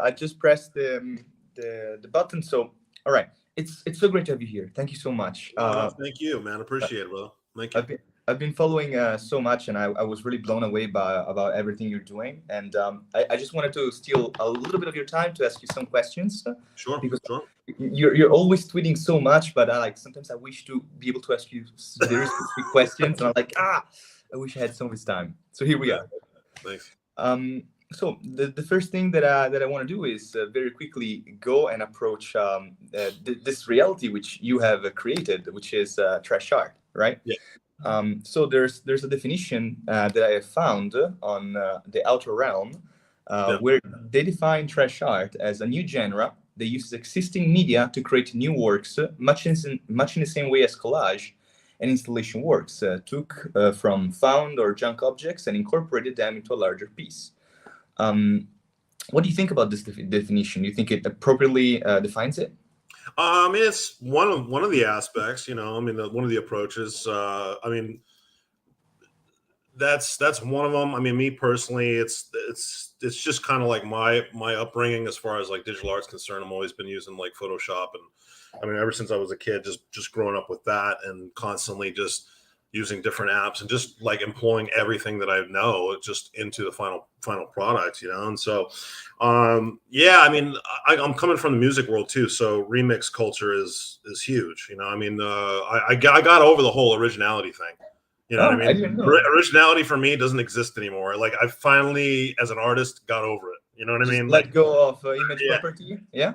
I just pressed the button. So, all right, it's so great to have you here. Thank you so much. Oh no, thank you, man. Appreciate it, bro. Thank you. I've been following so much, and I was really blown away by about everything you're doing. And I just wanted to steal a little bit of your time to ask you some questions Sure, because sure. you're always tweeting so much, but like sometimes I wish to be able to ask you very specific questions, and I'm like, I wish I had some of this time. So here we Yeah, are. thanks. So the first thing that I want to do is very quickly go and approach this reality which you have created, which is trash art, right? Yeah, So there's a definition that I have found on the Outer Realm, yeah, where they define trash art as a new genre that uses existing media to create new works, much in the same way as collage and installation works, took from found or junk objects and incorporated them into a larger piece. Um, what do you think about this definition? Do you think it appropriately defines it? it's one of the aspects. I mean, one of the approaches. I mean, that's one of them. I mean, me personally, it's just kind of like my upbringing as far as like digital art's concerned. I've always been using like Photoshop, and I mean, ever since I was a kid, just growing up with that, and constantly just using different apps and just like employing everything that I know just into the final product. And so, yeah, I mean, I'm coming from the music world too, so remix culture is huge. I mean, I got over the whole originality thing. You know what I Oh, I mean? didn't know. Originality for me doesn't exist anymore. Like I finally, as an artist, got over it. You know what I Just mean? Like, let go of image yeah, property. Yeah.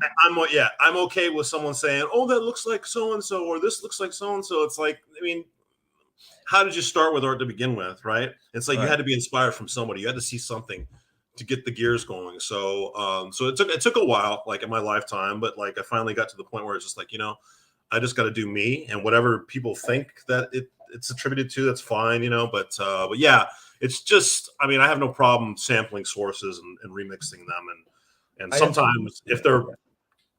I'm okay with someone saying, "Oh, that looks like so and so," or "This looks like so and so." It's like, I mean, how did you start with art to begin with, right? It's like you Right. had to be inspired from somebody. You had to see something to get the gears going. So, so it took a while, like in my lifetime, but like I finally got to the point where it's just like, I just got to do me, and whatever people think that it's attributed to, that's fine, But yeah, it's just, I mean, I have no problem sampling sources and remixing them, and I absolutely. sometimes if they're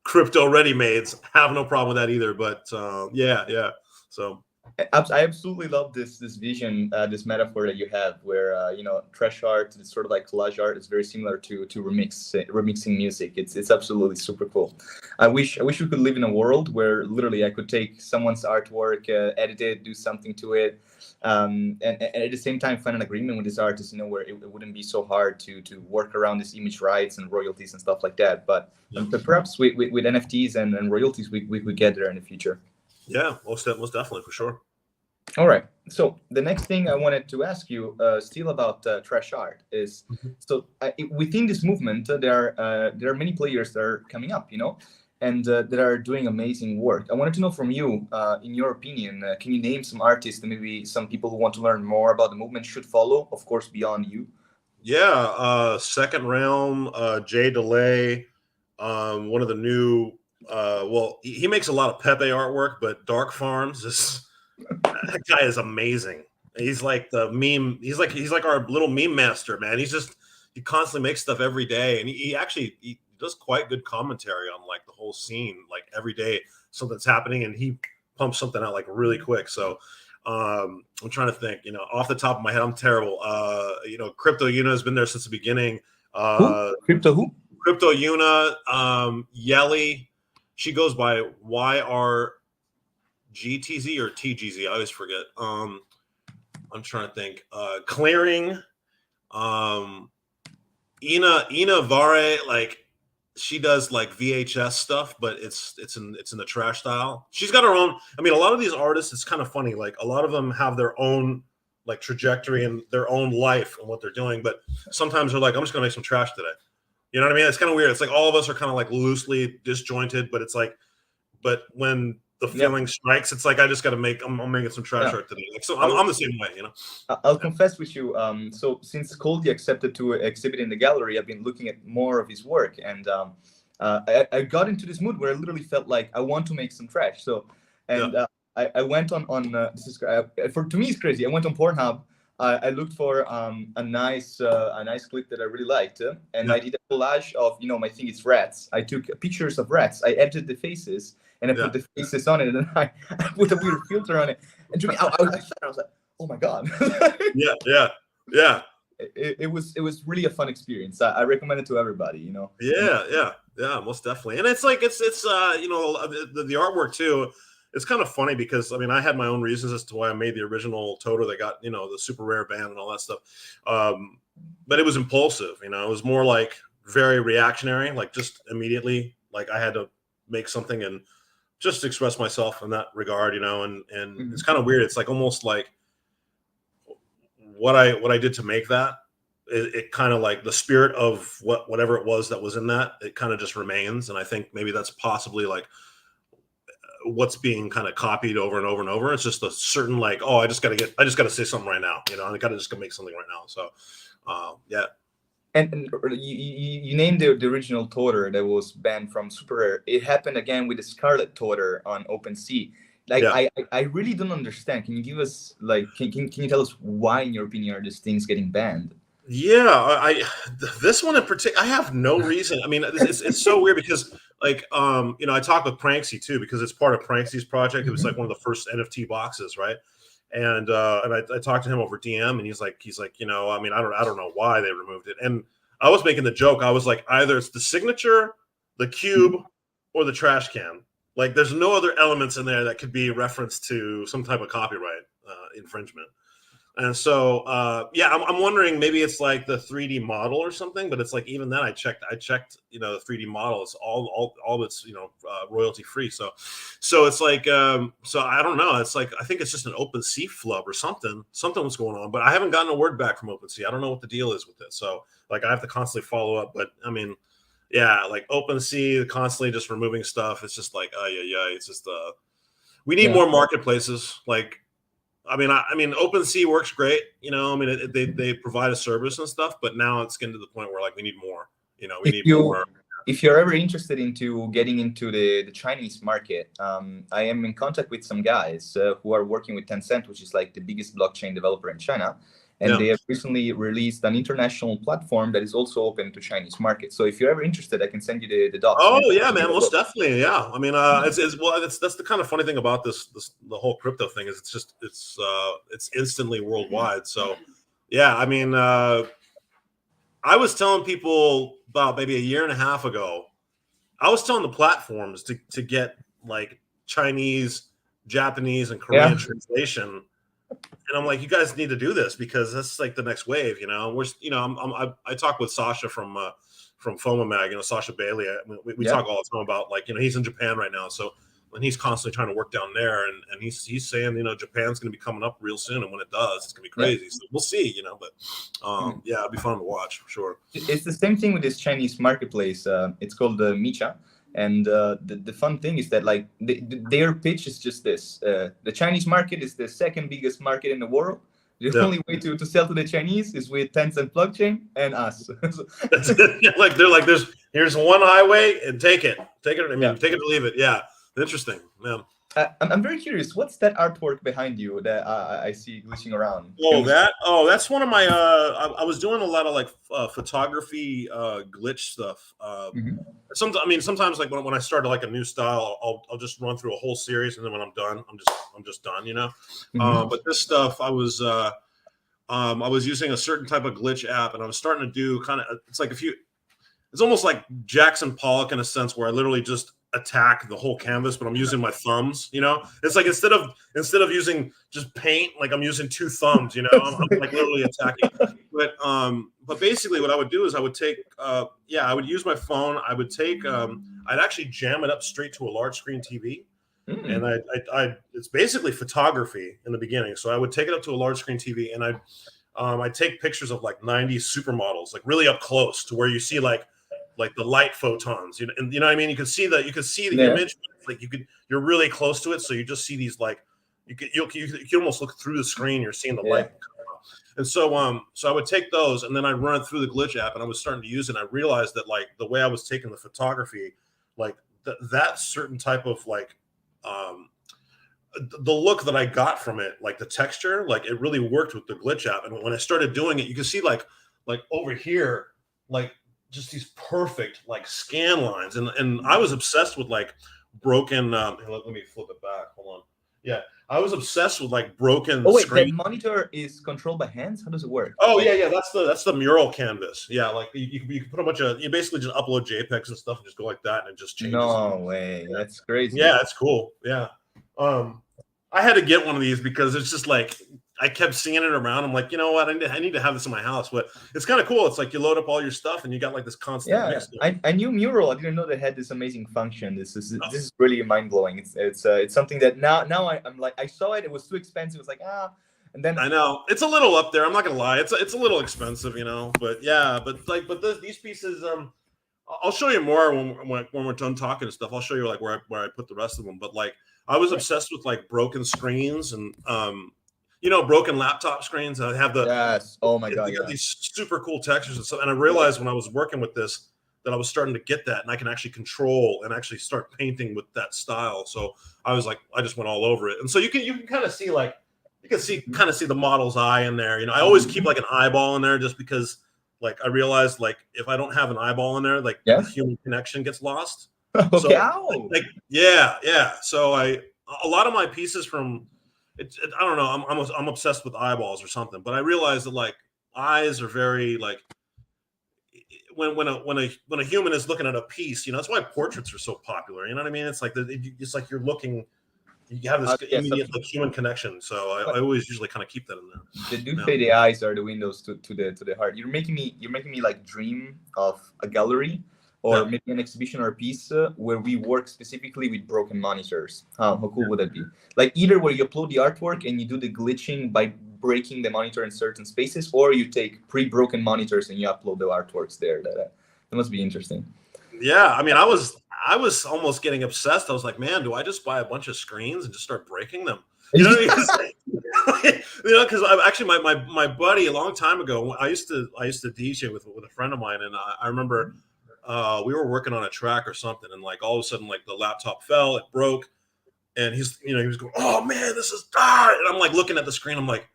crypto ready mades, have no problem with that either. But yeah. So I absolutely love this vision, this metaphor that you have, where trash art, it's sort of like collage art, is very similar to remixing music. It's absolutely super cool. I wish we could live in a world where literally I could take someone's artwork, edit it, do something to it, and at the same time find an agreement with this artist, where it wouldn't be so hard to work around this image rights and royalties and stuff like that. But perhaps with NFTs and royalties, we could get there in the future. yeah, most definitely for sure. All right. So the next thing I wanted to ask you, still about trash art, is so within this movement, there are many players that are coming up, and that are doing amazing work. I wanted to know from you, in your opinion, can you name some artists that maybe some people who want to learn more about the movement should follow? Of course, beyond you. Yeah, Second Realm, Jay Delay, one of the new. Well, he makes a lot of Pepe artwork, but Dark Farms is that guy is amazing. He's like the meme. He's like our little meme master, man. He constantly makes stuff every day, and he does quite good commentary on like the whole scene. Like every day something's happening, and he pumps something out like really quick. So I'm trying to think. Off the top of my head, I'm terrible. Crypto Una has been there since the beginning. Who? Crypto who? Crypto Una, Yelly. She goes by YRGTZ or TGZ. I always forget. I'm trying to think. Clearing. Ina Vare, like she does like VHS stuff, but it's in the trash style. She's got her own. I mean, a lot of these artists, it's kind of funny. Like a lot of them have their own like trajectory and their own life and what they're doing, but sometimes they're like, I'm just gonna make some trash today. You know what I mean? It's kind of weird. It's like all of us are kind of like loosely disjointed, but it's like, but when the Yeah. feeling strikes, it's like I just got to make. I'm making some trash Yeah. art today. Like so, I'm the same way. I'll confess with you. So since Coldy accepted to exhibit in the gallery, I've been looking at more of his work, and I got into this mood where I literally felt like I want to make some trash. So, and Yeah. I went on this is for to me it's crazy. I went on Pornhub. I looked for a nice clip that I really liked, and Yeah. I did a collage of my thing is rats. I took pictures of rats. I edited the faces, and I Yeah. put the faces on it, and then I put a weird filter on it. And to me, I was like, oh my god. Yeah. it was really a fun experience. I recommend it to everybody. You know. Yeah, most definitely. And it's like it's you know, the artwork too. It's kind of funny because I mean I had my own reasons as to why I made the original Toto that got, you know, the super rare band and all that stuff. But it was impulsive, you know. It was more like very reactionary, like just immediately, like I had to make something and just express myself in that regard, you know. And it's kind of weird. It's like almost like what I did to make that. It kind of like the spirit of whatever it was that was in that, it kind of just remains. And I think maybe that's possibly like what's being kind of copied over and over and over. It's just a certain like, oh, I just got to say something right now, you know. I got to just go make something right now. So yeah. And you named the original Toter that was banned from Super Rare. It happened again with the Scarlet Toter on OpenSea. Like Yeah. I really don't understand. Can you give us like can you tell us why, in your opinion, are these things getting banned? Yeah, this one in particular, I have no reason. I mean, it's so weird because like you know, I talked with Pranksy too because it's part of Pranksy's project. It was like one of the first NFT boxes, right? And I talked to him over DM, and he's like, you know, I mean, I don't know why they removed it. And I was making the joke. I was like, either it's the signature, the cube, or the trash can. Like, there's no other elements in there that could be referenced to some type of copyright infringement. And so, yeah, I'm wondering maybe it's like the 3D model or something, but it's like even then I checked, you know, the 3D model is all it's, you know, royalty free. So it's like, so I don't know. It's like, I think it's just an OpenSea flub or something was going on, but I haven't gotten a word back from OpenSea. I don't know what the deal is with it. So like, I have to constantly follow up, but I mean, yeah, like OpenSea constantly just removing stuff. It's just like, yeah, it's just, we need more marketplaces. Like, I mean, OpenSea works great. You know, I mean, they provide a service and stuff, but now it's getting to the point where like we need more. You know, we need more. If you're ever interested into getting into the Chinese market, I am in contact with some guys who are working with Tencent, which is like the biggest blockchain developer in China. And they have recently released an international platform that is also open to Chinese market. So if you're ever interested, I can send you the docs. Oh yeah, man, most definitely. Yeah, I mean, that's the kind of funny thing about the whole crypto thing is it's instantly worldwide. So yeah, I mean, I was telling people about maybe a year and a half ago. I was telling the platforms to get like Chinese, Japanese, and Korean translation. And I'm like, you guys need to do this because that's like the next wave, you know. I talk with Sasha from FOMO Mag, you know, Sasha Bailey. We talk all the time about like, you know, he's in Japan right now, so and he's constantly trying to work down there, and he's saying, you know, Japan's going to be coming up real soon, and when it does, it's going to be crazy. So we'll see, you know, but yeah, it'll be fun to watch for sure. It's the same thing with this Chinese marketplace. It's called Micha. And the fun thing is that like their pitch is just this: the Chinese market is the second biggest market in the world. The only way to sell to the Chinese is with Tencent blockchain and us. Like they're like, here's one highway and take it. Take it or leave it. Yeah, interesting. Yeah. I'm very curious. What's that artwork behind you that I see glitching around? That's one of my. I was doing a lot of like photography glitch stuff. Sometimes like when I start like a new style, I'll just run through a whole series, and then when I'm done, I'm just done, you know. But this stuff, I was using a certain type of glitch app, and I was starting to do kind of. It's almost like Jackson Pollock in a sense, where I literally just attack the whole canvas, but I'm using my thumbs, you know. It's like instead of using just paint, like I'm using two thumbs, you know. I'm like literally attacking. But basically what I would do is I would take I would use my phone. I would take I'd actually jam it up straight to a large screen TV. And I it's basically photography in the beginning. So I would take it up to a large screen TV, and I'd take pictures of like 90s supermodels, like really up close to where you see like the light photons, you know, and you know what I mean? You can see the image, like you're really close to it. So you just see these, like, you can almost look through the screen. You're seeing the light. And so I would take those, and then I'd run it through the glitch app, and I was starting to use it. And I realized that like the way I was taking the photography, like that certain type of like, the look that I got from it, like the texture, like it really worked with the glitch app. And when I started doing it, you can see like over here, like, just these perfect like scan lines, and I was obsessed with like broken let me flip it back, hold on. Yeah, I was obsessed with like broken Oh wait, that screen. monitor is controlled by hands? How does it work? Oh Like, yeah, that's the mural canvas. Yeah, like you can put a bunch of, you basically just upload JPEGs and stuff and just go like that and it just changes. no way. That's crazy. Yeah, it's cool. Yeah. I had to get one of these because it's just like I kept seeing it around. I'm like, you know what? I need to have this in my house. But it's kind of cool. It's like you load up all your stuff and you got like this constant Yeah, mix. I knew Mural. I didn't know they had this amazing function. This is really mind blowing. It's something that now I'm like, I saw it. It was too expensive. It was like, and then I know it's a little up there. I'm not gonna lie. It's a little expensive, you know. But yeah, these pieces. I'll show you more when we're done talking and stuff. I'll show you like where I put the rest of them. But like I was obsessed with like broken screens and broken laptop screens. I have the yes. Oh my God. they got Yeah. these super cool textures and stuff. And I realized when I was working with this that I was starting to get that, and I can actually control and actually start painting with that style. So I was like, I just went all over it. And so you can kind of see like kind of see the model's eye in there. You know, I always keep like an eyeball in there just because. Like I realized, like if I don't have an eyeball in there, like the human connection gets lost. Okay. So, yeah. So a lot of my pieces from, I don't know, I'm obsessed with eyeballs or something. But I realized that like eyes are very like when a human is looking at a piece, you know, that's why portraits are so popular. You know what I mean? It's like it's like you're looking. You have this immediate like, human connection, so I always usually kind of keep that in there. They do say the eyes are the windows to the heart. You're making me like dream of a gallery or maybe an exhibition or a piece where we work specifically with broken monitors. How cool would that be? Like either where you upload the artwork and you do the glitching by breaking the monitor in certain spaces, or you take pre-broken monitors and you upload the artworks there. That must be interesting. Yeah, I mean, I was almost getting obsessed. I was like, man, do I just buy a bunch of screens and just start breaking them? You know what I mean? Because actually my buddy a long time ago, I used to DJ with a friend of mine, and I remember we were working on a track or something, and like all of a sudden, like the laptop fell, it broke, and he was going, oh man, this is and I'm like looking at the screen, I'm like,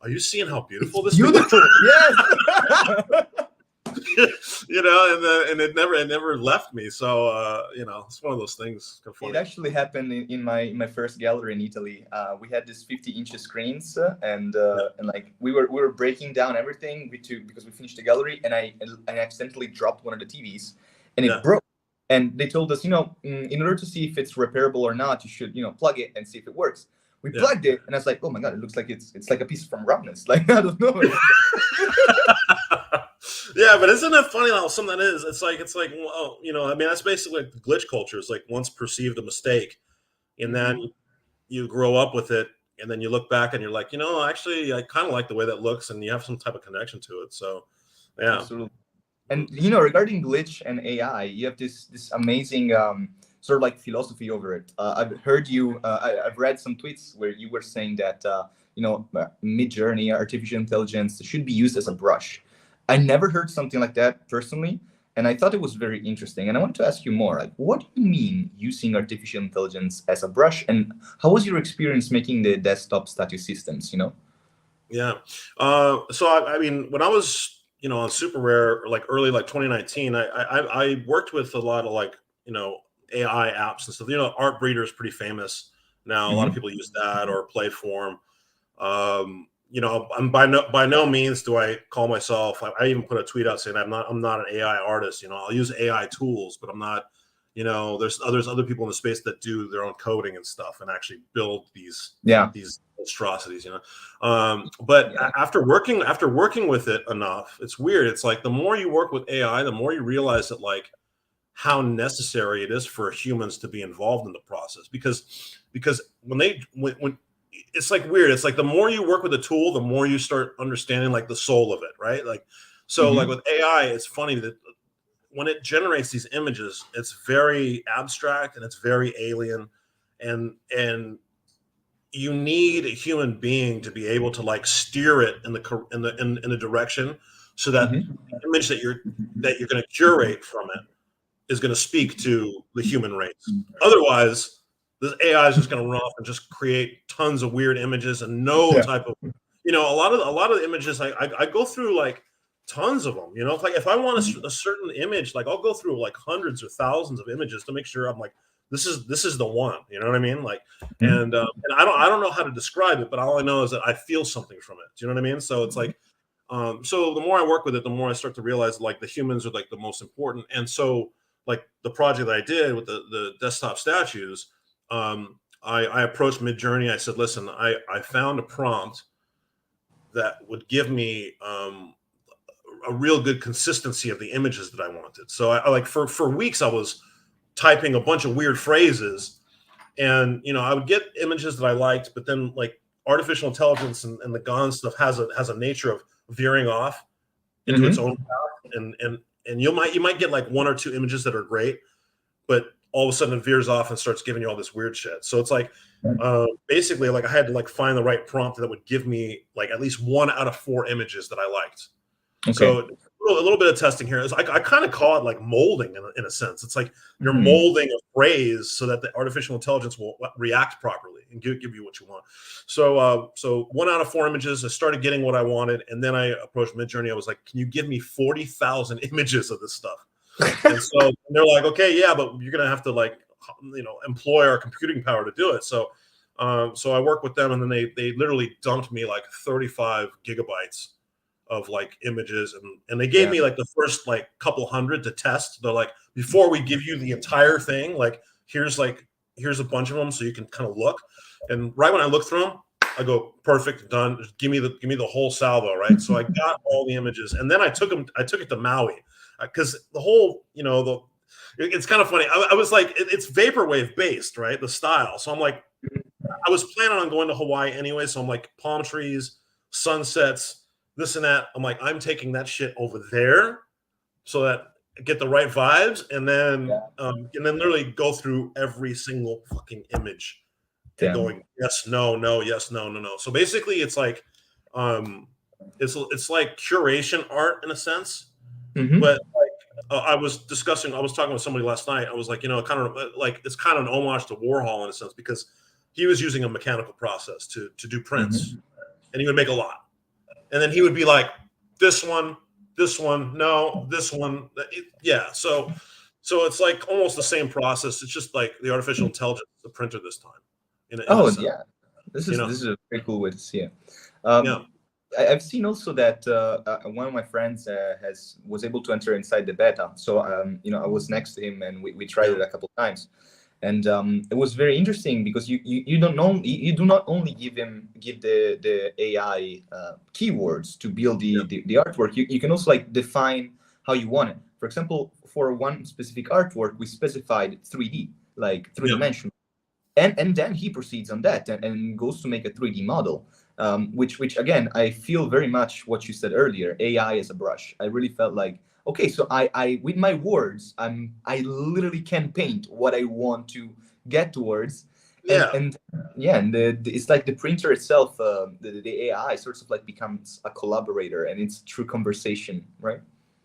are you seeing how beautiful this is? Yes. And it never left me. So it's one of those things. It actually happened in my first gallery in Italy. We had these 50-inch screens, and like we were breaking down everything because we finished the gallery, and I accidentally dropped one of the TVs, and it broke. And they told us, in order to see if it's repairable or not, you should plug it and see if it works. We plugged it, and I was like, oh my God, it looks like it's like a piece from Robness. Like I don't know. Yeah, but isn't it funny how something that is? It's like, well, I mean, that's basically like glitch culture. It's like once perceived a mistake, and then you grow up with it, and then you look back and you're like, actually, I kind of like the way that looks, and you have some type of connection to it. So, yeah. Absolutely. And regarding glitch and AI, you have this amazing sort of like philosophy over it. I've heard I've read some tweets where you were saying that midjourney, artificial intelligence, should be used as a brush. I never heard something like that personally, and I thought it was very interesting. And I want to ask you more. Like, what do you mean using artificial intelligence as a brush, and how was your experience making the desktop status systems? Yeah. So I mean, when I was on Super Rare, like early like 2019, I worked with a lot of like AI apps and stuff. Art Breeder is pretty famous now. A lot of people use that or Playform. I'm by no means do I call myself. I even put a tweet out saying I'm not an AI artist. I'll use AI tools, but I'm not. There's other people in the space that do their own coding and stuff and actually build these monstrosities. But after working with it enough, it's weird. It's like the more you work with AI, the more you realize that like how necessary it is for humans to be involved in the process because when it's like weird. It's like the more you work with a tool, the more you start understanding like the soul of it, right? Like, so like with AI, it's funny that when it generates these images, it's very abstract and it's very alien, and you need a human being to be able to like steer it in the direction so that the image that you're going to curate from it is going to speak to the human race. Otherwise, this AI is just going to run off and just create tons of weird images and no type of, a lot of the images I go through like tons of them. If I want a certain image, like I'll go through like hundreds or thousands of images to make sure I'm like this is the one. You know what I mean? Like, and I don't know how to describe it, but all I know is that I feel something from it. Do you know what I mean? So it's like, so the more I work with it, the more I start to realize like the humans are like the most important. And so like the project that I did with the desktop statues, I approached Midjourney. I said, listen, I found a prompt that would give me a real good consistency of the images that I wanted. So I like for weeks I was typing a bunch of weird phrases, and I would get images that I liked, but then like artificial intelligence and the GAN stuff has a nature of veering off into its own path, and you might get like one or two images that are great, but all of a sudden it veers off and starts giving you all this weird shit. So it's like basically like I had to like find the right prompt that would give me like at least 1 out of 4 images that I liked. Okay. So a little bit of testing here is I kind of call it like molding in a sense. It's like you're molding a phrase so that the artificial intelligence will react properly and give you what you want. So 1 out of 4 images, I started getting what I wanted, and then I approached Midjourney. I was like, can you give me 40,000 images of this stuff? And so they're like, okay, yeah, but you're gonna have to like employ our computing power to do it. So I work with them, and then they literally dumped me like 35 gigabytes of like images, and they gave me like the first like couple hundred to test. They're like, before we give you the entire thing, like here's a bunch of them so you can kind of look. And right when I look through them, I go, perfect, done. Just give me the whole salvo, right? So I got all the images, and then I took it to Maui, because the whole it's kind of funny. I was like, it's vaporwave based, right? The style. So I'm like, I was planning on going to Hawaii anyway. So I'm like, palm trees, sunsets, this and that. I'm like, I'm taking that shit over there so that I get the right vibes, and then literally go through every single fucking image and going yes, no, no, yes, no, no, no. So basically it's like it's like curation art in a sense. But like I was talking with somebody last night. I was like, kind of like it's kind of an homage to Warhol in a sense, because he was using a mechanical process to do prints, and he would make a lot. And then he would be like, this one, no, this one. Yeah. So it's like almost the same process. It's just like the artificial intelligence, the printer this time. Yeah. This is a very cool way to see it. I've seen also that one of my friends was able to enter inside the beta. So, I was next to him, and we tried it a couple of times. And it was very interesting because you do not only give the AI keywords to build the artwork. You can also like define how you want it. For example, for one specific artwork, we specified 3D, like 3-dimensional, and then he proceeds on that and goes to make a 3D model, which again, I feel very much what you said earlier. AI as a brush. I really felt like, okay, so I with my words, I literally can paint what I want to get towards. And it's like the printer itself, the AI sort of like becomes a collaborator, and it's through conversation, right?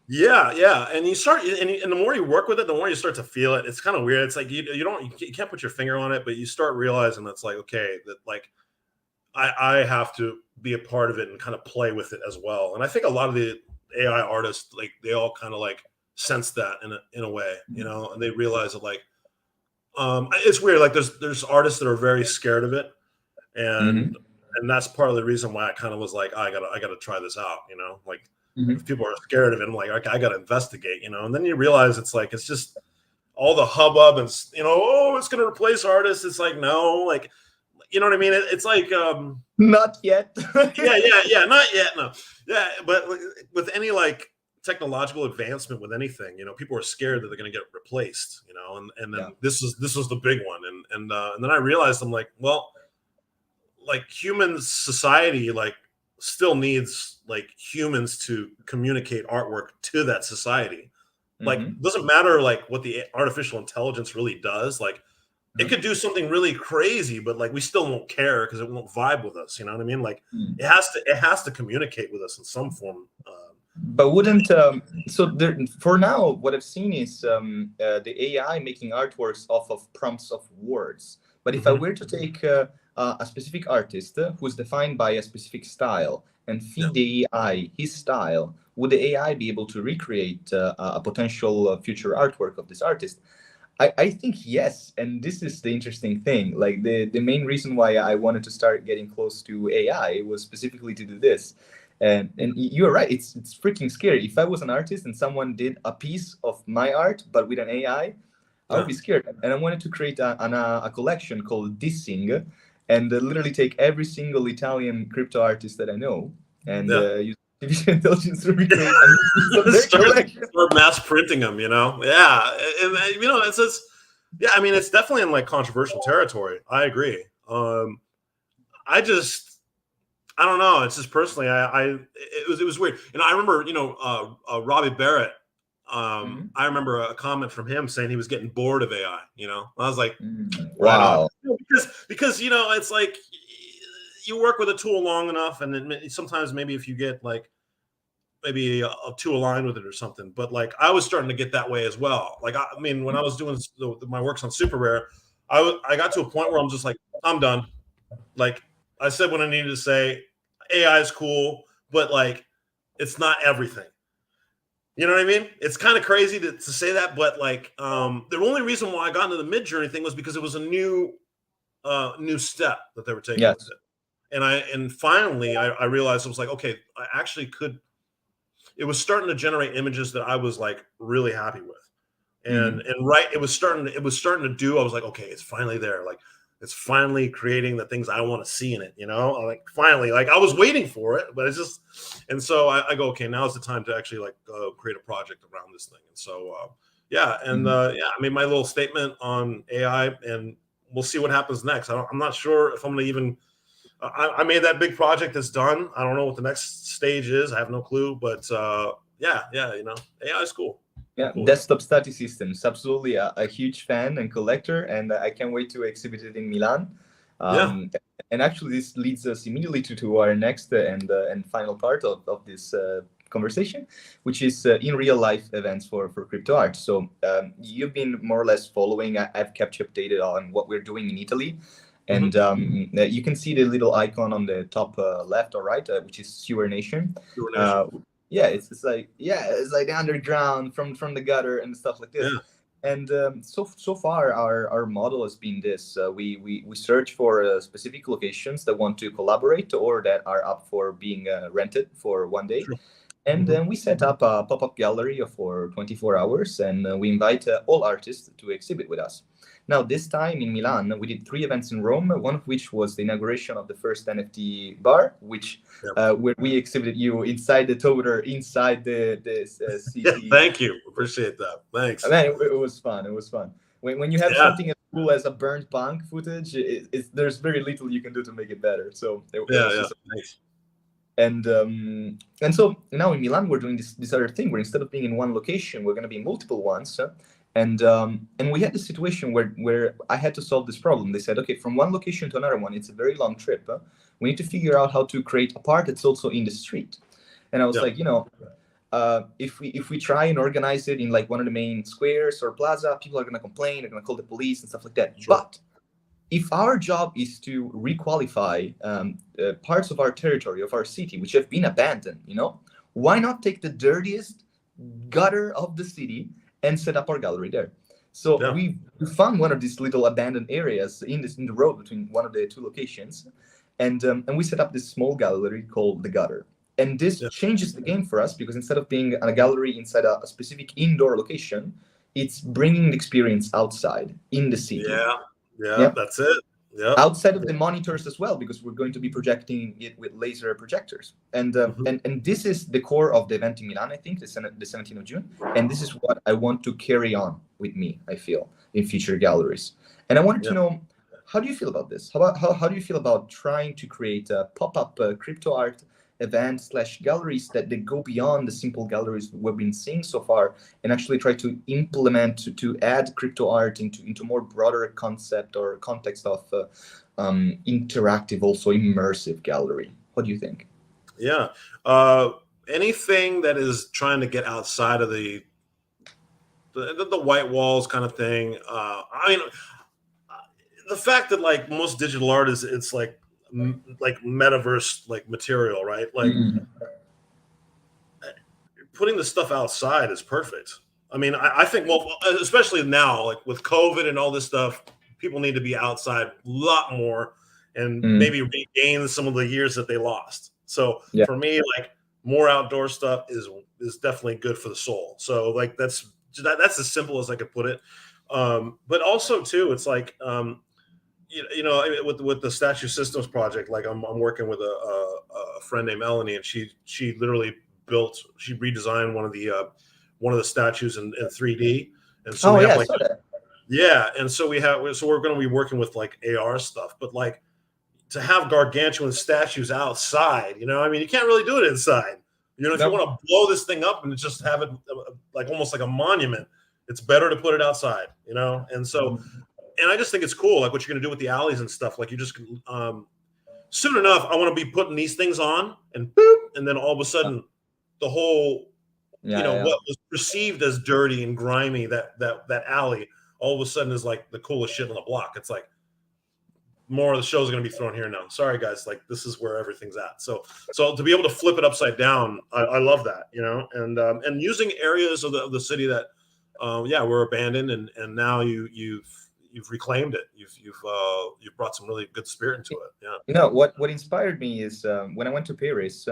Yeah, and you start, and the more you work with it, the more you start to feel it. It's kind of weird. It's like you can't put your finger on it, but you start realizing that's like, okay, that like I have to be a part of it and kind of play with it as well. And I think a lot of the AI artists, like they all kind of like sense that in a way, and they realize that like it's weird. Like there's artists that are very scared of it, and that's part of the reason why I kind of was like, I gotta try this out, like if people are scared of it, I'm like, okay, I gotta investigate, and then you realize it's like it's just all the hubbub and oh, it's gonna replace artists. It's like, no, like, you know what I mean? It's like not yet. yeah, not yet, no. Yeah, but with any like technological advancement with anything, people are scared that they're going to get replaced, and then this was the big one, and then I realized, I'm like, well, like human society like still needs like humans to communicate artwork to that society. Like doesn't matter like what the artificial intelligence really does, like it could do something really crazy, but like we still won't care because it won't vibe with us. You know what I mean? Like it has to communicate with us in some form. But wouldn't for now, what I've seen is the AI making artworks off of prompts of words. But if I were to take a specific artist who's defined by a specific style and feed the AI his style, would the AI be able to recreate a potential future artwork of this artist? I think yes, and this is the interesting thing. Like the main reason why I wanted to start getting close to AI was specifically to do this. And you're right, it's freaking scary. If I was an artist and someone did a piece of my art but with an I would Yeah. be scared. And I wanted to create a collection called Dissing, and literally take every single Italian crypto artist that I know and Yeah. use artificial intelligence to recreate a new piece of their collection. Start mass printing them, you know? Yeah. And, you know, it's just, yeah, I mean, it's definitely in like controversial territory. I agree. I just, I don't know. It's just personally, it was weird. And I remember, you know, Robbie Barrett. Mhm. I remember a comment from him saying he was getting bored of AI. You know, I was like, right on. Wow. You know, because you know, it's like you work with a tool long enough, and then sometimes maybe if you get like maybe too aligned with it or something. But like I was starting to get that way as well. Like I mean, when I was doing my works on Super Rare, I got to a point where I'm just like, I'm done. Like I said what I needed to say. AI is cool, but like it's not everything. You know what I mean? It's kind of crazy to say that, but like the only reason why I got into the midjourney thing was because it was a new step that they were taking with Yes. it. And finally I realized I was like, okay, I actually could. It was starting to generate images that I was like really happy with. Hmm. And right, it was starting to do. I was like, okay, it's finally there. Like it's finally creating the things I want to see in it, you know? Like finally, like I was waiting for it, but it's just, and so I go, okay, now's the time to actually like create a project around this thing. And so, yeah. And Hmm. yeah, I made my little statement on AI and we'll see what happens next. I'm not sure if I'm going to even, I made that big project that's done. I don't know what the next stage is. I have no clue, but yeah, you know, AI is cool. I'm Yeah, cool with it. desktop study systems. Absolutely a huge fan and collector, and I can't wait to exhibit it in Milan. Yeah. Um, and actually, this leads us immediately to our next and final part of this conversation, which is in real life events for crypto art. So you've been more or less following. I've kept you updated on what we're doing in Italy. And Mm-hmm. you can see the little icon on the top left or right, which is Sewer Nation. Nation. Uh, yeah, it's like it's like the underground from the gutter and stuff like this. Yeah. And so far our model has been this: we search for specific locations that want to collaborate or that are up for being rented for one day, Sure. and Mm-hmm. then we set up a pop-up gallery for 24 hours, and we invite all artists to exhibit with us. Now, this time in Milan, we did 3 events in Rome, one of which was the inauguration of the first NFT bar, which Yeah. where we exhibited you inside the toter, inside the Yeah. city. Thank you. Appreciate that. Thanks. Man, it was fun. It was fun. When you have Yeah. something as cool as a burnt punk footage, there's very little you can do to make it better. So it Yeah. was Yeah. just Thanks. and so now in Milan we're doing this other thing where instead of being in one location we're going to be in multiple ones, and we had this situation where I had to solve this problem. They said, okay, from one location to another one it's a very long trip. We need to figure out how to create a part that's also in the street. And I was Yeah. like, if we try and organize it in like one of the main squares or plaza, people are going to complain, they're going to call the police and stuff like that. Sure. But if our job is to requalify parts of our territory, of our city, which have been abandoned, why not take the dirtiest gutter of the city and set up our gallery there? So Yeah. we found one of these little abandoned areas in the road between one of the two locations, and we set up this small gallery called the Gutter. And this Yeah. changes the game for us because instead of being a gallery inside a specific indoor location, it's bringing the experience outside in the city. Yeah. Yeah. Yeah, That's it. Yep. outside of the monitors as well, because we're going to be projecting it with laser projectors. And Mm-hmm. and this is the core of the event in Milan, I think, the 17th of June. And this is what I want to carry on with me, I feel, in future galleries. And I wanted Yeah. to know, how do you feel about this? How do you feel about trying to create a pop-up crypto art events slash galleries that go beyond the simple galleries we've been seeing so far, and actually try to implement to add crypto art into more broader concept or context of interactive, also immersive gallery? What do you think? Yeah. Anything that is trying to get outside of the white walls kind of thing. I mean, the fact that like most digital art is it's like like metaverse like material, right? Like Mm. putting the stuff outside is perfect. I mean, I think, well, especially now, like with COVID and all this stuff, people need to be outside a lot more and maybe regain some of the years that they lost. So for me, like more outdoor stuff is definitely good for the soul. So like that's as simple as I could put it. But also too, it's like you know, with the Statue Systems project, like I'm working with a friend named Melanie, and she literally redesigned one of the statues in 3D, and so we have like and so we're going to be working with like AR stuff, but like to have gargantuan statues outside, you know, I mean, you can't really do it inside. You know, if you want to blow this thing up and just have it like almost like a monument, it's better to put it outside, you know, and so. And I just think it's cool, like what you're going to do with the alleys and stuff. Like you just soon enough, I want to be putting these things on, and boop, and then all of a sudden, the whole, what was perceived as dirty and grimy, that alley, all of a sudden is like the coolest shit on the block. It's like more of the show's going to be thrown here now. Sorry guys, like this is where everything's at. So to be able to flip it upside down, I love that, you know, and using areas of the city that were abandoned, and now you've reclaimed it. You've brought some really good spirit into it. Yeah. You know what inspired me is when I went to Paris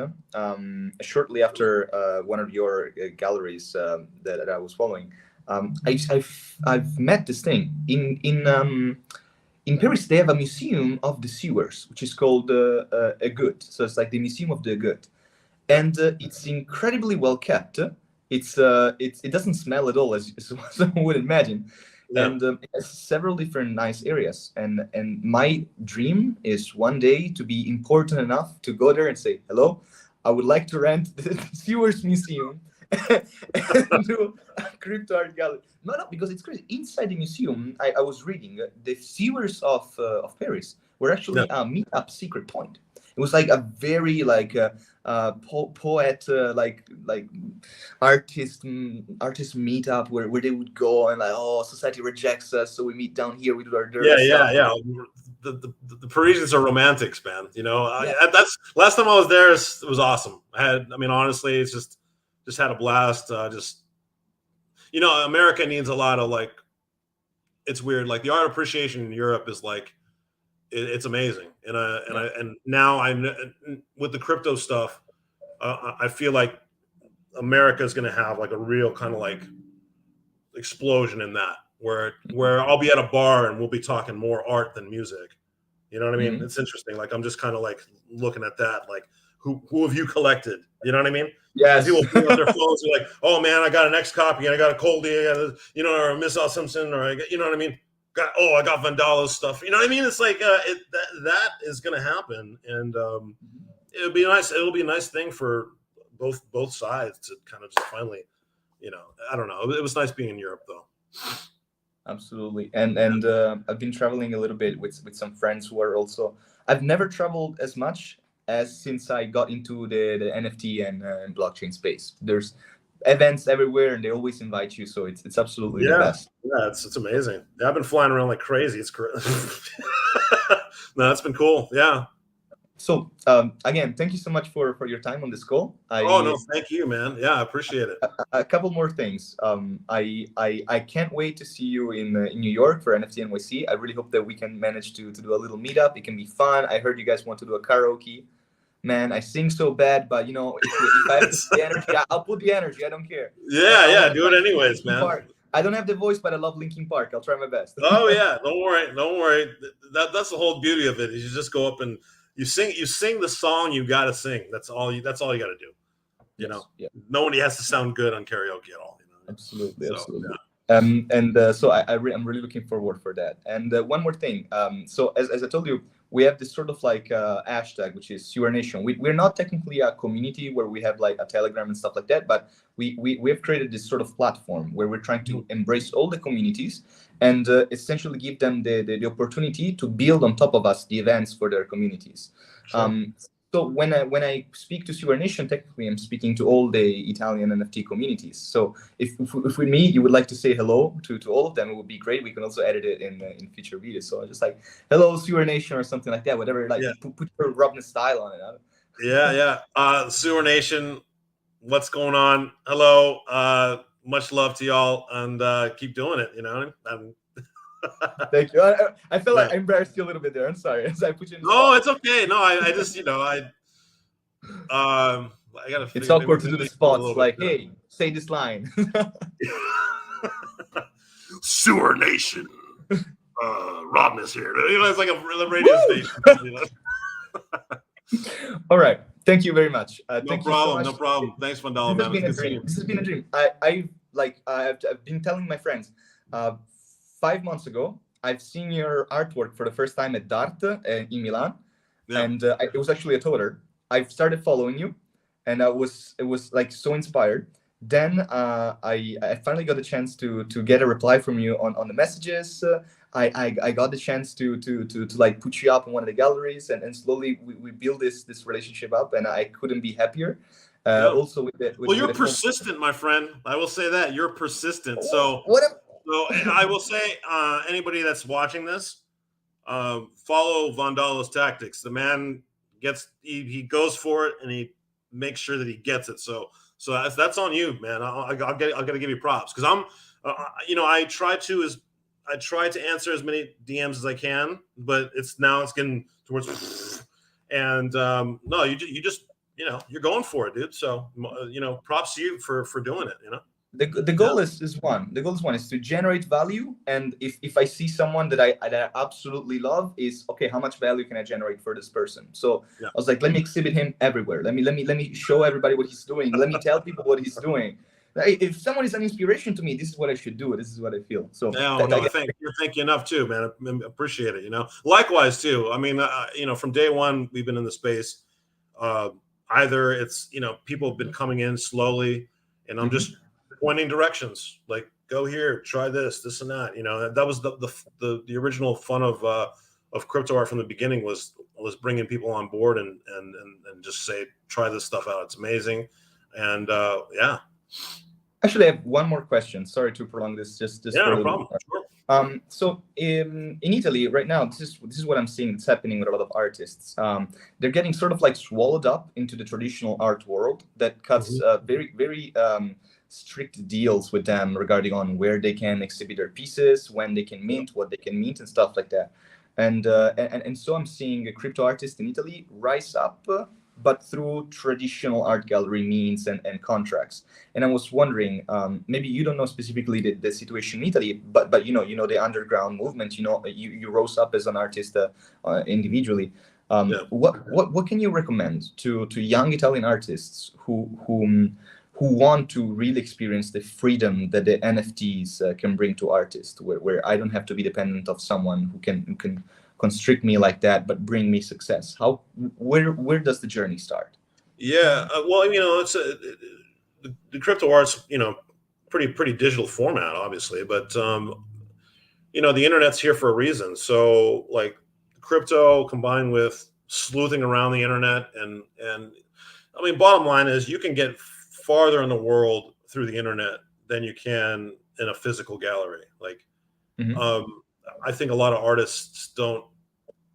shortly after one of your galleries that I was following. I've met this thing in Paris. They have a museum of the sewers, which is called a good. So it's like the Museum of the Good, and it's incredibly well kept. It doesn't smell at all, as someone would imagine. Yeah. And it has several different nice areas. And my dream is one day to be important enough to go there and say, hello, I would like to rent the Sewers Museum and do a crypto art gallery. No, because it's crazy. Inside the museum, I was reading the sewers of Paris were actually a meetup secret point. It was like a very poet like artist meetup where they would go and like, oh, society rejects us, so we meet down here, we do our dirty stuff. The Parisians are romantics, man. You know, that's last time I was there. It was awesome. Honestly, it's just had a blast. You know, America needs a lot of like, it's weird. Like the art appreciation in Europe is like, it's amazing. And now with the crypto stuff, I feel like America is going to have like a real kind of like explosion in that, where I'll be at a bar and we'll be talking more art than music. You know what I mean? It's interesting. Like I'm just kind of like looking at that, like who have you collected? You know what I mean? Yes. People pull out their phones and like, oh man, I got an X copy and I got a Coldie, or a Miss Simpson, or you know what I mean? I got Vandalo's stuff. You know what I mean? It's like that is going to happen, and it'll be nice. It'll be a nice thing for both sides to kind of just finally, I don't know. It was nice being in Europe, though. Absolutely, and I've been traveling a little bit with some friends who are also. I've never traveled as much as since I got into the NFT and blockchain space. There's events everywhere, and they always invite you, so it's absolutely the best. Yeah, it's amazing. Yeah, I've been flying around like crazy. It's crazy. No, that's been cool. Yeah. So again, thank you so much for your time on this call. No, thank you, man. Yeah, I appreciate it. A couple more things. I can't wait to see you in New York for NFT NYC. I really hope that we can manage to do a little meetup. It can be fun. I heard you guys want to do a karaoke. Man, I sing so bad, but if I have the energy, I'll put the energy. I don't care. Yeah, do it anyways, man. Park. I don't have the voice, but I love Linkin Park. I'll try my best. Oh yeah, don't worry. That's the whole beauty of it. Is you just go up and you sing the song you got to sing. That's all you got to do. You know, nobody has to sound good on karaoke at all. Absolutely. Yeah. So I'm really looking forward for that. And one more thing. So as I told you, we have this sort of like hashtag, which is Sewer Nation. We're not technically a community where we have like a Telegram and stuff like that, but we have created this sort of platform where we're trying to embrace all the communities and essentially give them the opportunity to build on top of us the events for their communities. Sure. So when I speak to Sewer Nation, technically I'm speaking to all the Italian NFT communities. So if with me you would like to say hello to all of them, it would be great. We can also edit it in future videos. So I just like hello Sewer Nation or something like that. Whatever, like put your Robness style on it. Yeah. Sewer Nation, what's going on? Hello. much love to y'all, and keep doing it. Thank you. I feel like Yeah. I embarrassed you a little bit there. I'm sorry. As I put you in the No, spot. it's okay. No, I just I gotta It's figure awkward to do the maybe a spots little like, bit. hey, say this line. Sewer Nation. Robness here. It's like a radio station. All right. Thank you very much. No Thank problem. you so No much. problem. Thanks, Vandalo, This has man. It's been a good seeing dream. you. This has been a dream. I've been telling my friends. 5 months ago, I've seen your artwork for the first time at Dart in Milan, Yeah. and it was actually a toter. I've started following you, and it was like so inspired. Then I finally got the chance to get a reply from you on the messages. I got the chance to like put you up in one of the galleries, and slowly we build this relationship up, and I couldn't be happier. Yeah. Also Well, you're persistent, my friend. I will say that you're persistent. So I will say, anybody that's watching this, follow Vandalo's tactics. The man he goes for it, and he makes sure that he gets it. So that's on you, man. I got to give you props, because I'm, I try to answer as many DMs as I can, but it's getting towards, and no, you just you're going for it, dude. So props to you for doing it. The goal is one. The goal is to generate value, and if I see someone that I absolutely love, is okay, how much value can I generate for this person? So I was like, let me exhibit him everywhere. Let me show everybody what he's doing. Let me tell people what he's doing. If someone is an inspiration to me, this is what I should do. This is what I feel. So thank you enough too, man. I appreciate it. Likewise too. I mean, from day one we've been in the space. Either it's people have been coming in slowly, and I'm just pointing directions, like go here, try this and that. That was the original fun of crypto art from the beginning, was bringing people on board and just say, try this stuff out. It's amazing. And yeah. Actually, I have one more question. Sorry to prolong this. Just no problem. Sure. So in Italy right now, this is what I'm seeing. It's happening with a lot of artists. They're getting sort of like swallowed up into the traditional art world that cuts very very strict deals with them regarding on where they can exhibit their pieces, when they can mint, what they can mint, and stuff like that. And so I'm seeing a crypto artist in Italy rise up, but through traditional art gallery means and contracts. And I was wondering, maybe you don't know specifically the situation in Italy, but the underground movement. You rose up as an artist individually. What can you recommend to young Italian artists who want to really experience the freedom that the NFTs can bring to artists, where I don't have to be dependent of someone who can constrict me like that, but bring me success? Where does the journey start? Yeah, well, it's the crypto art's pretty digital format, obviously, but the internet's here for a reason. So like crypto combined with sleuthing around the internet, and I mean, bottom line is you can get farther in the world through the internet than you can in a physical gallery. Like, I think a lot of artists don't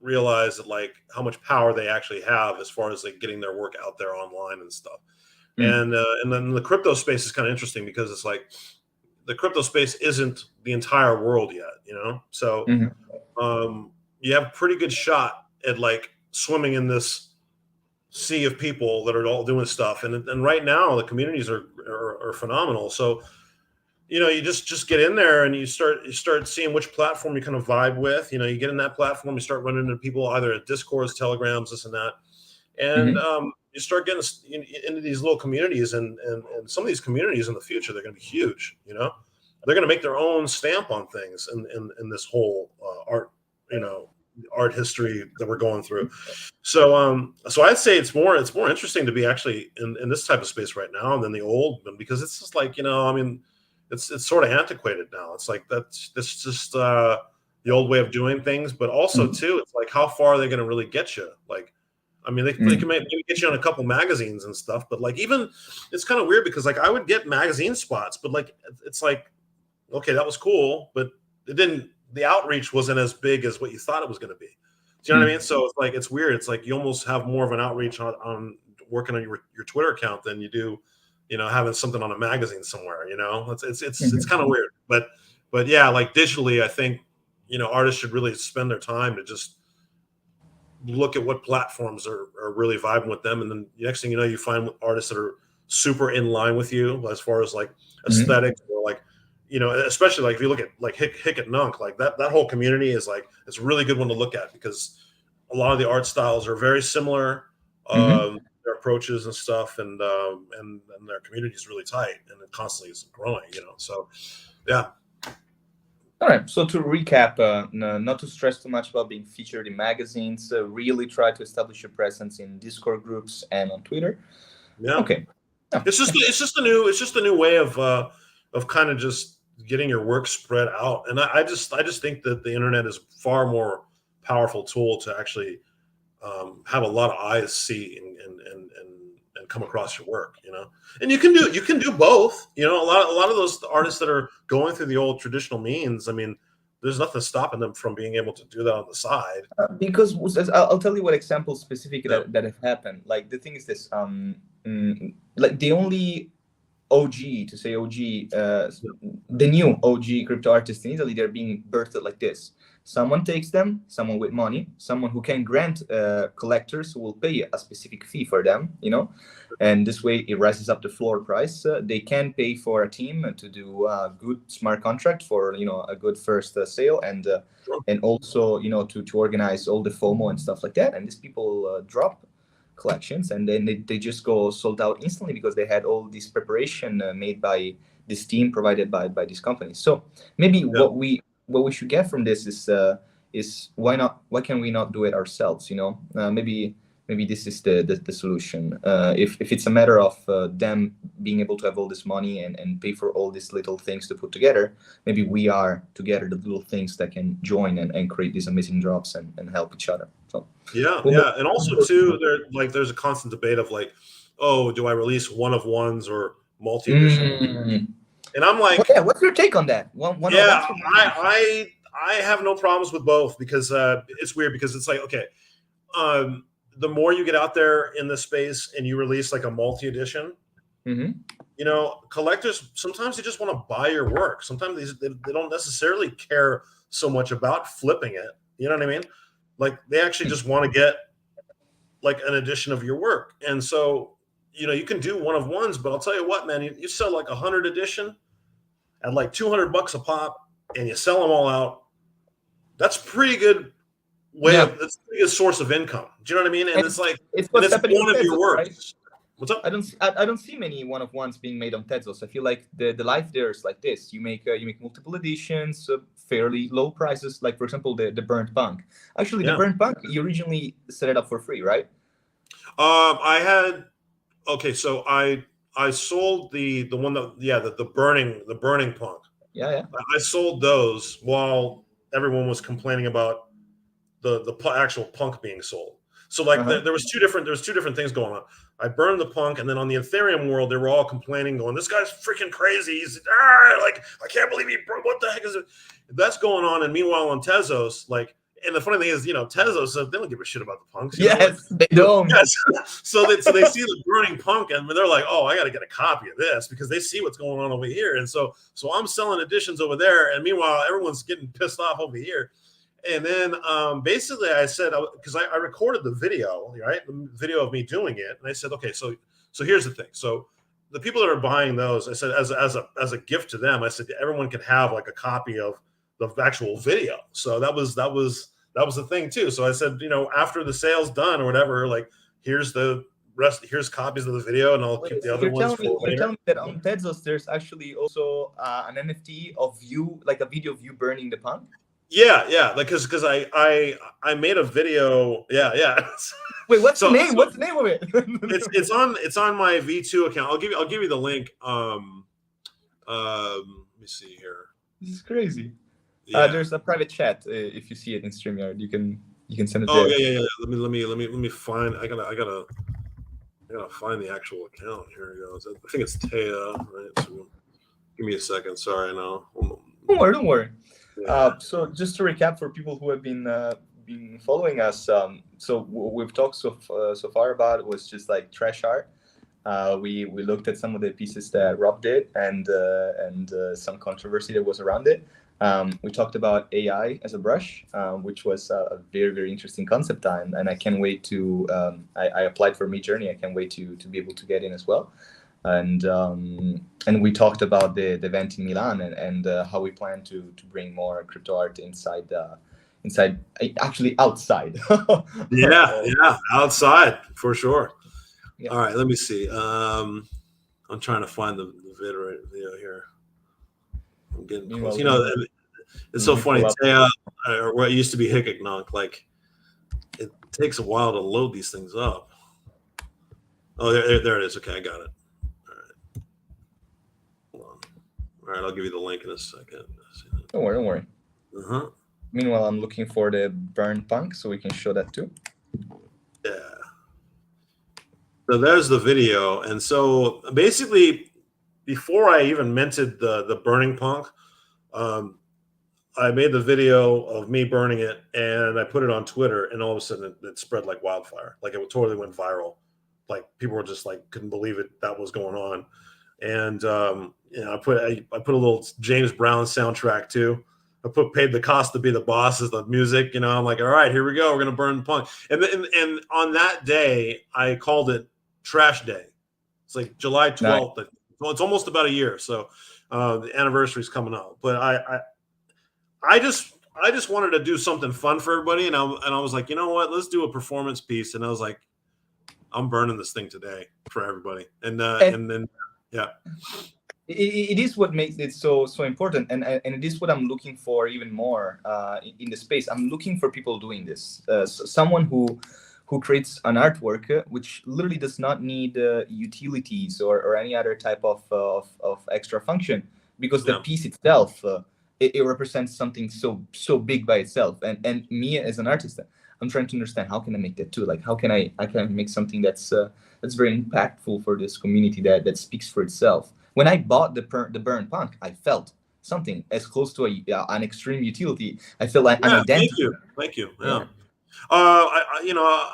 realize that, like, how much power they actually have as far as like getting their work out there online and stuff. And then the crypto space is kind of interesting, because it's like the crypto space isn't the entire world yet, so you have a pretty good shot at like swimming in this sea of people that are all doing stuff, and right now the communities are phenomenal. So you just get in there and you start seeing which platform you kind of vibe with. You get in that platform, you start running into people either at Discords, Telegrams, this and that, and you start getting into these little communities, and some of these communities in the future, they're going to be huge. They're going to make their own stamp on things in this whole art history that we're going through. So I'd say it's more interesting to be actually in this type of space right now than the old, because it's just like, I mean, it's sort of antiquated now. It's like that's just the old way of doing things, but also too, it's like, how far are they going to really get you? Like, I mean, they can maybe get you on a couple magazines and stuff, but like, even it's kind of weird, because like I would get magazine spots, but like it's like, okay, that was cool, but the outreach wasn't as big as what you thought it was going to be. Do you know what I mean? So it's like, it's weird. It's like you almost have more of an outreach on working on your Twitter account than you do having something on a magazine somewhere. It's kind of weird, but yeah, like digitally, I think artists should really spend their time to just look at what platforms are really vibing with them, and then the next thing you know, you find artists that are super in line with you as far as like aesthetics, or like especially like if you look at like Hick at Nunk, like that whole community is like, it's a really good one to look at, because a lot of the art styles are very similar, their approaches and stuff, and their community is really tight, and it constantly is growing, so yeah. All right. So to recap, not to stress too much about being featured in magazines. Really try to establish a presence in Discord groups and on Twitter. Yeah. Okay. Yeah. It's just a new way of kind of just getting your work spread out, and I just think that the internet is far more powerful tool to actually have a lot of eyes see and come across your work, and you can do both. A lot of those artists that are going through the old traditional means, I mean, there's nothing stopping them from being able to do that on the side. Because I'll tell you what examples specific that have happened. Like the thing is this, like the only OG, to say OG, the new OG crypto artists in Italy, they're being birthed like this. Someone takes them, someone with money, someone who can grant collectors who will pay a specific fee for them, and this way it rises up the floor price. They can pay for a team to do a good smart contract for a good first sale, and also to organize all the FOMO and stuff like that. And these people drop collections, and then they just go sold out instantly, because they had all this preparation made by this team provided by these companies. So maybe what we should get from this is why can we not do it ourselves? Maybe this is the solution. If it's a matter of them being able to have all this money and pay for all these little things to put together, maybe we are together the little things that can join and create these amazing drops and help each other. So and also too, there's a constant debate of like, oh, do I release one of ones or multi edition? And I'm like, what's your take on that? I have no problems with both, because it's weird, because it's like, okay, the more you get out there in the space and you release like a multi edition, collectors sometimes they just want to buy your work. Sometimes they don't necessarily care so much about flipping it. You know what I mean? Like they actually just want to get like an edition of your work. And so, you can do one of ones, but I'll tell you what, man, you sell like 100 edition at like $200 a pop, and you sell them all out. That's pretty good that's a pretty good source of income. Do you know what I mean? And it's like, it's one of your works. Right? What's up? I don't see many one of ones being made on Tezos. I feel like the life there is like this. You make multiple editions, fairly low prices. Like for example, the Burnt Punk. Actually, the Burnt Punk, you originally set it up for free, right? So I sold the one that the burning punk. Yeah. I sold those while everyone was complaining about the actual punk being sold. So like there was two different things going on. I burned the punk, and then on the Ethereum world, they were all complaining, going, "This guy's freaking crazy. He's like, I can't believe he broke. What the heck is it?" That's going on, and meanwhile on Tezos, like, and the funny thing is, Tezos, they don't give a shit about the punks. They don't. Yes. So they see the burning punk, and they're like, "Oh, I got to get a copy of this," because they see what's going on over here. And so I'm selling editions over there, and meanwhile everyone's getting pissed off over here. And then basically I said, because I recorded the video, right? The video of me doing it. And I said, okay, so here's the thing. So the people that are buying those, I said, as a gift to them, I said, everyone can have like a copy of the actual video. So that was the thing too. So I said, after the sale's done or whatever, like, here's the rest, here's copies of the video, and I'll keep the other ones for later. You're telling me that on Tezos, there's actually also an NFT of you, like a video of you burning the punk? Yeah, like because I made a video. Yeah. Wait, what's the name? What's the name of it? it's on my V2 account. I'll give you the link. Let me see here. This is crazy. Yeah. There's a private chat. If you see it in StreamYard, you can send it. Oh there. yeah. Let me find. I gotta find the actual account. Here it goes. I think it's Taya, right? So give me a second. Sorry, no. Don't worry. Yeah. So just to recap for people who have been following us, so what we've talked so far about was just like trash art. We looked at some of the pieces that Rob did and some controversy that was around it. We talked about AI as a brush, which was a very, very interesting concept time, and I can't wait to. I applied for midjourney. I can't wait to be able to get in as well. And we talked about the event in Milan and how we plan to bring more crypto art inside actually outside. Yeah, outside for sure. Yeah. All right, let me see. I'm trying to find the video here. I'm getting close. You know, it's so funny. Or what used to be Hickok, like it takes a while to load these things up. Oh, there it is. Okay, I got it. All right. Hold on. All right, I'll give you the link in a second. Don't worry. Uh-huh. Meanwhile, I'm looking for the burn punk so we can show that too. Yeah. So there's the video. And so basically, before I even minted the burning punk, I made the video of me burning it and I put it on Twitter, and all of a sudden it spread like wildfire. Like it totally went viral. Like people were just like, couldn't believe it that was going on. And you know, I put a little James Brown soundtrack too. I paid the cost to be the boss as the music. You know, I'm like, all right, here we go. We're gonna burn punk. And on that day, I called it Trash Day. It's like July 12th. Nice. Well, it's almost about a year. So the anniversary is coming up. But I just wanted to do something fun for everybody, and I was like, you know what? Let's do a performance piece. And I was like, I'm burning this thing today for everybody. And then yeah. It is what makes it so important, and it is what I'm looking for even more in the space. I'm looking for people doing this. Someone who creates an artwork which literally does not need utilities or any other type of extra function, because the piece itself it represents something so big by itself. And me as an artist, I'm trying to understand how can I make that too. Like how can I make something that's very impactful for this community that speaks for itself. When I bought the burn punk, I felt something as close to an extreme utility. I feel like an identity. Thank you. Yeah. You know,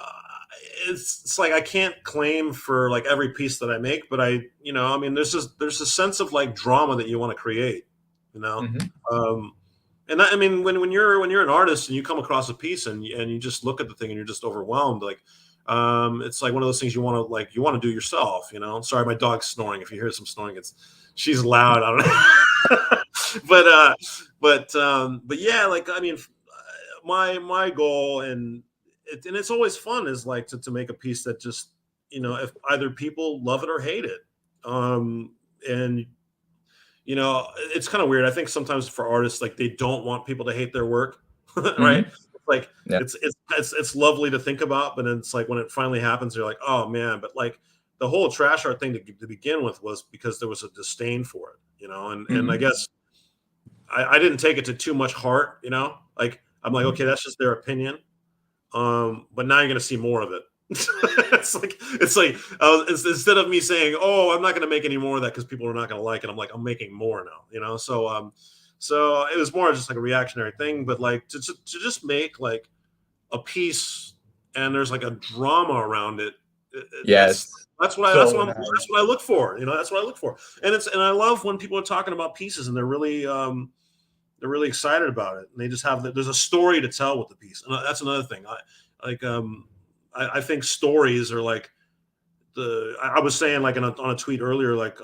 it's like I can't claim for like every piece that I make, but I mean, there's a sense of like drama that you want to create, you know. Mm-hmm. And I mean, when you're an artist and you come across a piece and you just look at the thing and you're just overwhelmed, like. It's like one of those things you want to do yourself, you know. Sorry, my dog's snoring. If you hear some snoring, she's loud. I don't know. but yeah, like I mean, my goal and it's always fun is like to make a piece that just, you know, if either people love it or hate it. And you know, it's kind of weird. I think sometimes for artists, like they don't want people to hate their work, right? Mm-hmm. Like it's lovely to think about, but it's like when it finally happens, you're like, oh man. But like the whole trash art thing to begin with was because there was a disdain for it, you know. And I guess I didn't take it to too much heart, you know. Like I'm like, okay, that's just their opinion. But now you're gonna see more of it. it's like instead of me saying, oh, I'm not gonna make any more of that because people are not gonna like it, I'm like, I'm making more now, you know. So it was more just like a reactionary thing, but like to just make like a piece and there's like a drama around it. Yes, that's what I look for. You know, that's what I look for. And I love when people are talking about pieces and they're really excited about it, and they just there's a story to tell with the piece. And that's another thing. I think stories are like I was saying like on a tweet earlier, like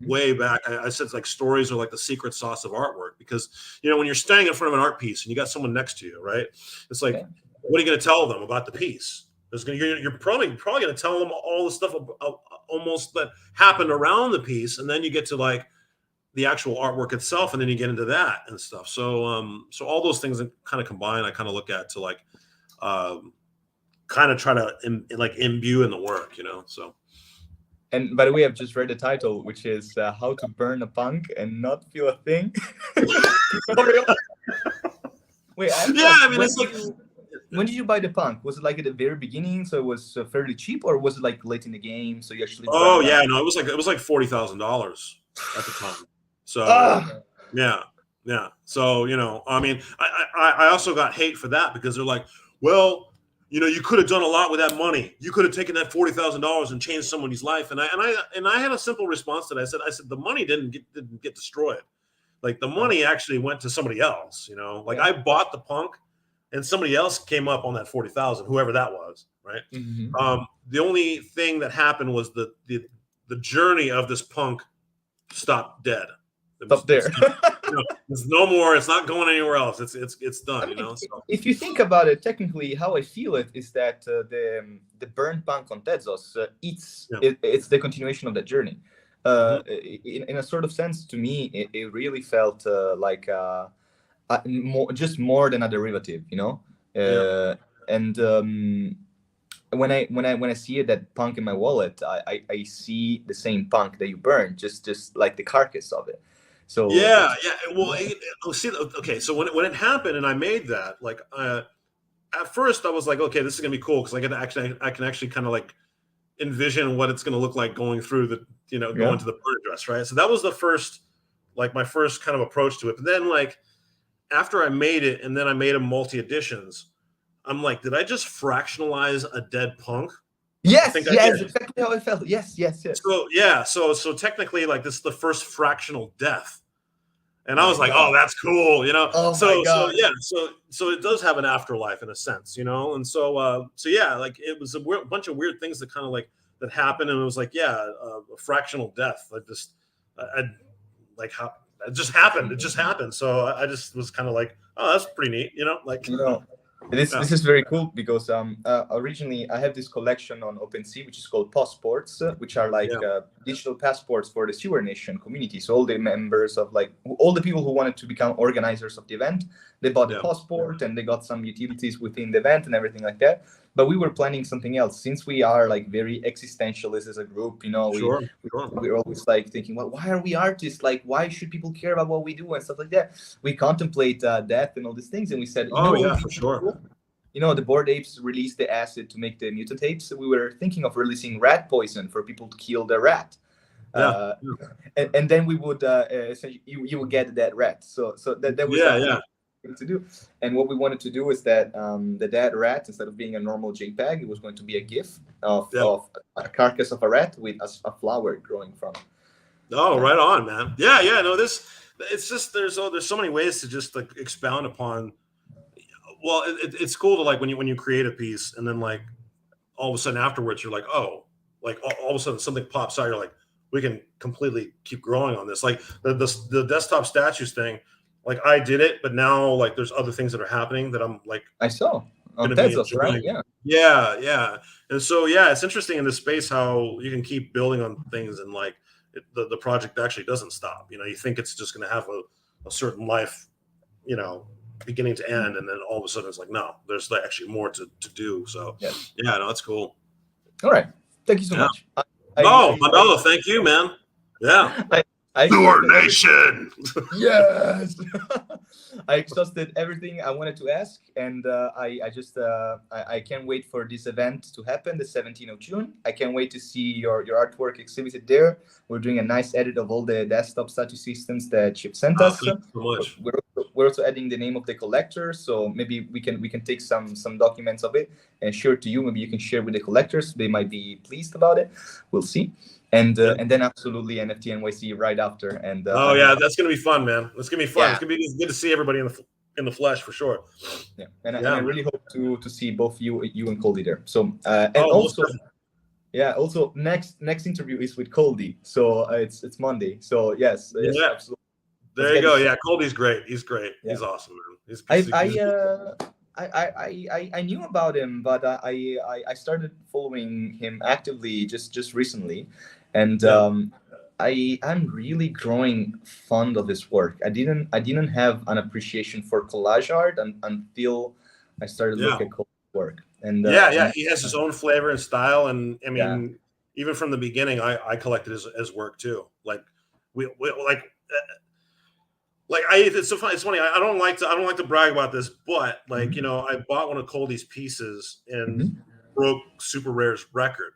way back, I said like stories are like the secret sauce of artwork, because you know when you're standing in front of an art piece and you got someone next to you, right? It's like, what are you going to tell them about the piece? You're probably going to tell them all the stuff almost that happened around the piece, and then you get to like the actual artwork itself, and then you get into that and stuff. So all those things kind of combine. I kind of look at to like kind of try to imbue in the work, you know. So. And by the way, I've just read the title, which is How to Burn a Punk and Not Feel a Thing. Wait, I mean, it's like, when did you buy the punk? Was it like at the very beginning, so it was fairly cheap, or was it like late in the game, so you actually? Oh yeah, no, it was like $40,000 at the time. So yeah. So you know, I mean, I also got hate for that because they're like, well, you could have done a lot with that money. You could have taken that $40,000 and changed somebody's life. And I had a simple response to that. I said the money didn't get destroyed. Like the money actually went to somebody else. Like I bought the punk, and somebody else came up on that 40,000, whoever that was, right? The only thing that happened was the journey of this punk stopped dead. Stop there. There's no more. It's not going anywhere else. It's done. I mean, So. If you think about it, technically, how I feel it is that the burnt punk on Tezos, it's the continuation of that journey. In a sort of sense, to me, it really felt like more than a derivative, And when I see that punk in my wallet, I see the same punk that you burned, just like the carcass of it. So yeah. Well, okay. So when it happened and I made that, like at first I was like, okay, this is gonna be cool because I can actually kind of like envision what it's gonna look like going through the going to the burn dress, right? So that was my first kind of approach to it. But then like after I made it and then I made them multi editions, I'm like, did I just fractionalize a dead punk? Yes, exactly how I felt. Yes. So technically, like this is the first fractional death, and I was like, oh, that's cool, Oh my God. So it does have an afterlife in a sense, and so like it was a bunch of weird things that kind of like that happened, and it was like, a fractional death. Like this, like how it just happened. It just happened. So I just was kind of like, oh, that's pretty neat, This is very cool because originally I have this collection on OpenSea which is called passports, which are like digital passports for the Sewer Nation community. So all the members of all the people who wanted to become organizers of the event, they bought the passport and they got some utilities within the event and everything like that. But we were planning something else since we are like very existentialist as a group. We're always like thinking, well, why are we artists? Like, why should people care about what we do and stuff like that? We contemplate death and all these things, and we said, for sure. The Bored Apes released the acid to make the mutant apes. So we were thinking of releasing rat poison for people to kill the rat. And then we would essentially you would get that rat. So that was to do. And what we wanted to do is that the dead rat, instead of being a normal JPEG, it was going to be a GIF of a carcass of a rat with a flower growing from. Oh, right on, man. No, it's just there's so many ways to just like expound upon. Well, it's cool to like when you create a piece and then like all of a sudden afterwards you're like, oh, like all of a sudden something pops out. You're like, we can completely keep growing on this. Like the desktop statues thing, like I did it, but now like there's other things that are happening that I'm like I saw on Tezos, right? Yeah. And so it's interesting in this space how you can keep building on things and like the project actually doesn't stop. You think it's just going to have a certain life, beginning to end, and then all of a sudden it's like, no, there's actually more to do. So no, that's cool. All right, thank you so much. Vandalo, thank you, man. Sewer Nation. Yes. I exhausted everything I wanted to ask, and I can't wait for this event to happen, the 17th of June. I can't wait to see your artwork exhibited there. We're doing a nice edit of all the desktop statue systems that Chip sent us. Thank you so much. We're also adding the name of the collector, so maybe we can take some documents of it and share it to you. Maybe you can share with the collectors; they might be pleased about it. We'll see. And then absolutely NFT NYC right after. And that's gonna be fun, man. It's gonna be fun. It's gonna be good to see everybody in the flesh for sure. I really hope to see both you and Coldy there. So also next interview is with Coldy. So it's Monday. So yes, absolutely. There you go. Yeah, Coldy's great. He's great. Yeah. He's awesome, man. I knew about him, but I started following him actively just recently, and I'm really growing fond of his work. I didn't have an appreciation for collage art until I started looking at Cole's work. And he has his own flavor and style, and I mean, even from the beginning, I collected his work too. Like it's so funny. It's funny. I don't like to brag about this, but like I bought one of Coldy's pieces and broke Super Rare's record.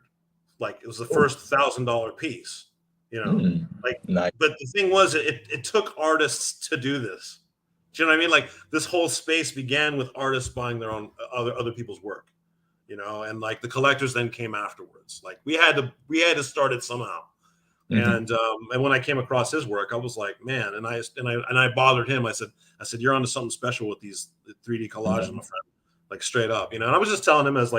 Like it was the first $1,000 piece. Nice. But the thing was, it took artists to do this. Do you know what I mean? Like this whole space began with artists buying their own other people's work. you know, and like the collectors then came afterwards. Like we had to start it somehow. And when I came across his work, I was like, man, and I bothered him. I said, you're onto something special with these 3D collages, my friend, like straight up, you know. And I was just telling him as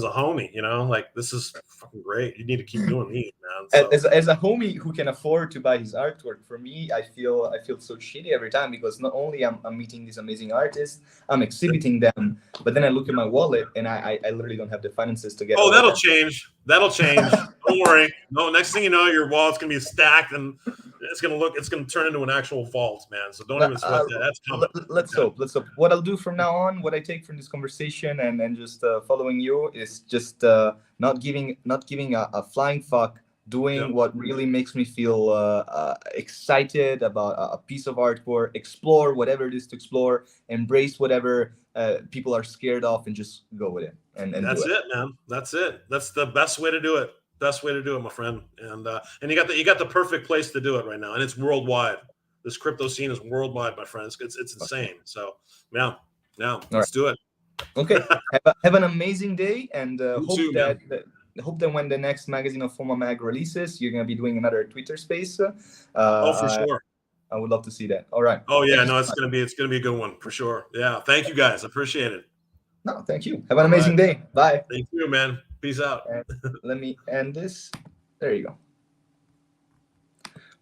a homie, you know, like this is fucking great. You need to keep doing these, man. So, as a homie who can afford to buy his artwork, for me, I feel so shitty every time, because not only I'm meeting these amazing artists, I'm exhibiting them, but then I look at my wallet and I literally don't have the finances to get. Oh, that'll change. That'll change. Don't worry. No, next thing you know, your wallet's gonna be stacked and it's gonna turn into an actual vault, man. So don't even sweat that. That's coming. Let's hope. What I'll do from now on, what I take from this conversation and just following you, is just not giving a flying fuck, doing what really makes me feel excited about a piece of artwork, explore whatever it is to explore, embrace whatever people are scared of, and just go with it. And that's it, man. That's it. That's the best way to do it. Best way to do it, my friend. And you got the perfect place to do it right now, and it's worldwide. This crypto scene is worldwide, my friends. It's insane. So yeah, let's do it. Okay, have an amazing day, and hope that when the next magazine of Forma Mag releases, you're gonna be doing another Twitter space. For sure. I would love to see that. All right. Oh yeah, no, it's gonna be a good one for sure. Yeah, thank you guys. I appreciate it. No, thank you. Have an amazing day. Bye. Thank you, man. Peace out. And let me end this. There you go.